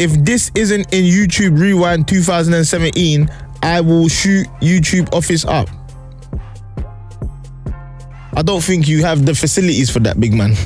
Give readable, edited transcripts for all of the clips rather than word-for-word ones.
if this isn't in YouTube Rewind 2017, I will shoot YouTube Office up. I don't think you have the facilities for that, big man.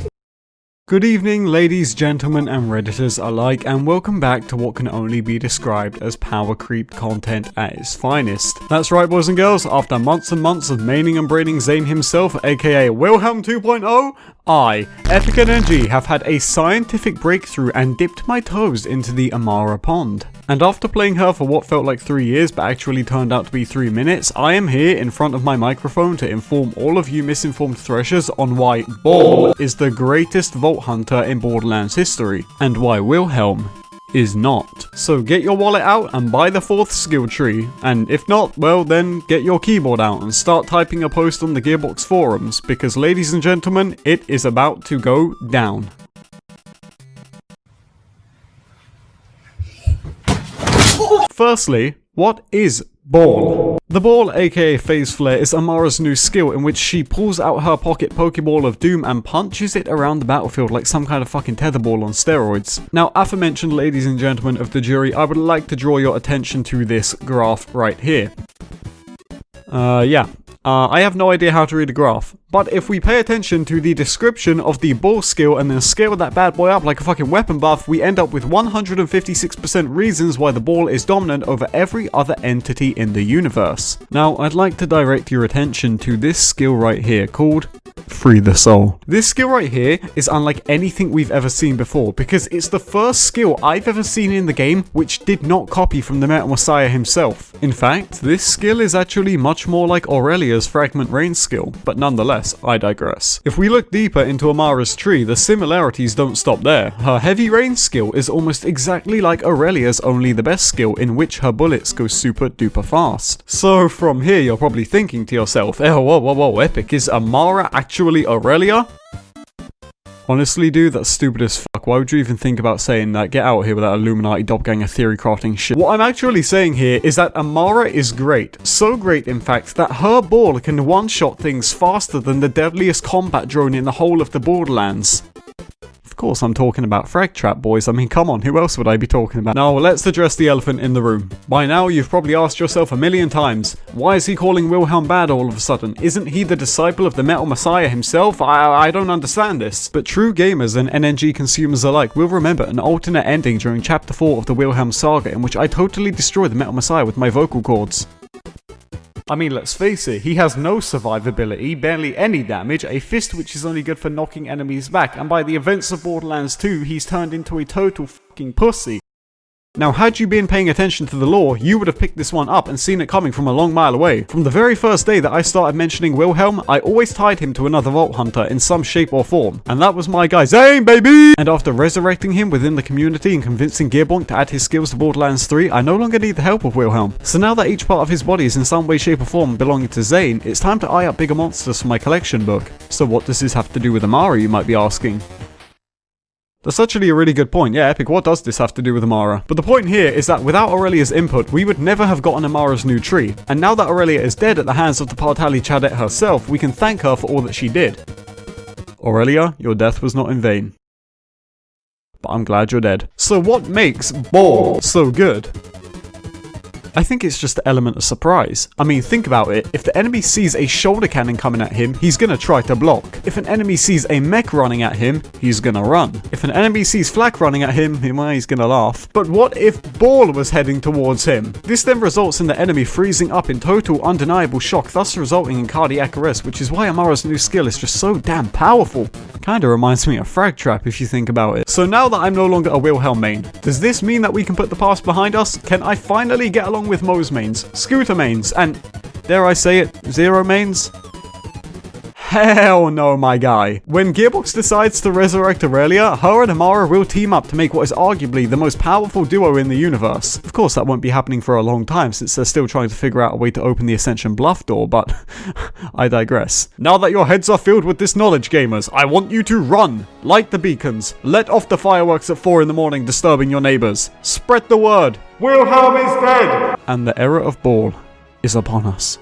Good evening, ladies, gentlemen, and Redditors alike, and welcome back to what can only be described as power creep content at its finest. That's right, boys and girls, after months and months of maining and braining Zane himself, aka Wilhelm 2.0, I, EpicNNG, have had a scientific breakthrough and dipped my toes into the Amara pond. And after playing her for what felt like 3 years but actually turned out to be 3 minutes, I am here in front of my microphone to inform all of you misinformed threshers on why Ball is the greatest Vault Hunter in Borderlands history, and why Wilhelm is not. So get your wallet out and buy the 4th skill tree, and if not, well then get your keyboard out and start typing a post on the Gearbox forums, because ladies and gentlemen, it is about to go down. Firstly, what is Ball? The Ball, aka Phase Flare, is Amara's new skill in which she pulls out her pocket Pokeball of Doom and punches it around the battlefield like some kind of fucking tetherball on steroids. Now, aforementioned ladies and gentlemen of the jury, I would like to draw your attention to this graph right here. I have no idea how to read a graph, but if we pay attention to the description of the Ball skill and then scale that bad boy up like a fucking weapon buff, we end up with 156% reasons why the Ball is dominant over every other entity in the universe. Now, I'd like to direct your attention to this skill right here called Free the Soul. This skill right here is unlike anything we've ever seen before, because it's the first skill I've ever seen in the game which did not copy from the Metal Messiah himself. In fact, this skill is actually much more like Aurelia's Fragment Rain skill, but nonetheless, I digress. If we look deeper into Amara's tree, the similarities don't stop there. Her Heavy Rain skill is almost exactly like Aurelia's Only the Best skill, in which her bullets go super duper fast. So from here you're probably thinking to yourself, whoa, Epic, is Amara actually Aurelia? Honestly, dude, that's stupid as fuck. Why would you even think about saying that? Get out here with that Illuminati doppelganger theory crafting shit. What I'm actually saying here is that Amara is great. So great, in fact, that her Ball can one-shot things faster than the deadliest combat drone in the whole of the Borderlands. Of course, I'm talking about Frag Trap, boys. I mean, come on, who else would I be talking about? Now, let's address the elephant in the room. By now, you've probably asked yourself a million times, why is he calling Wilhelm bad all of a sudden? Isn't he the disciple of the Metal Messiah himself? I don't understand this. But true gamers and NNG consumers alike will remember an alternate ending during Chapter 4 of the Wilhelm saga in which I totally destroyed the Metal Messiah with my vocal cords. I mean, let's face it, he has no survivability, barely any damage, a fist which is only good for knocking enemies back, and by the events of Borderlands 2, he's turned into a total fucking pussy. Now, had you been paying attention to the lore, you would have picked this one up and seen it coming from a long mile away. From the very first day that I started mentioning Wilhelm, I always tied him to another Vault Hunter in some shape or form. And that was my guy Zane, baby! And after resurrecting him within the community and convincing Gearbonk to add his skills to Borderlands 3, I no longer need the help of Wilhelm. So now that each part of his body is in some way, shape or form belonging to Zane, it's time to eye up bigger monsters for my collection book. So what does this have to do with Amara, you might be asking? That's actually a really good point. Yeah, Epic, what does this have to do with Amara? But the point here is that without Aurelia's input, we would never have gotten Amara's new tree. And now that Aurelia is dead at the hands of the Partali Chadette herself, we can thank her for all that she did. Aurelia, your death was not in vain. But I'm glad you're dead. So what makes Ball so good? I think it's just the element of surprise. I mean, think about it. If the enemy sees a shoulder cannon coming at him, he's gonna try to block. If an enemy sees a mech running at him, he's gonna run. If an enemy sees flak running at him, well, he's gonna laugh. But what if Ball was heading towards him? This then results in the enemy freezing up in total undeniable shock, thus resulting in cardiac arrest, which is why Amara's new skill is just so damn powerful. Kinda reminds me of Frag Trap if you think about it. So now that I'm no longer a Wilhelm main, does this mean that we can put the past behind us? Can I finally get along with Moe's mains, Scooter mains, and, dare I say it, Zero mains? Hell no, my guy. When Gearbox decides to resurrect Aurelia, her and Amara will team up to make what is arguably the most powerful duo in the universe. Of course, that won't be happening for a long time since they're still trying to figure out a way to open the Ascension Bluff door, but I digress. Now that your heads are filled with this knowledge, gamers, I want you to run, light the beacons, let off the fireworks at 4 in the morning disturbing your neighbors. Spread the word. Wilhelm is dead! And the era of Ball is upon us.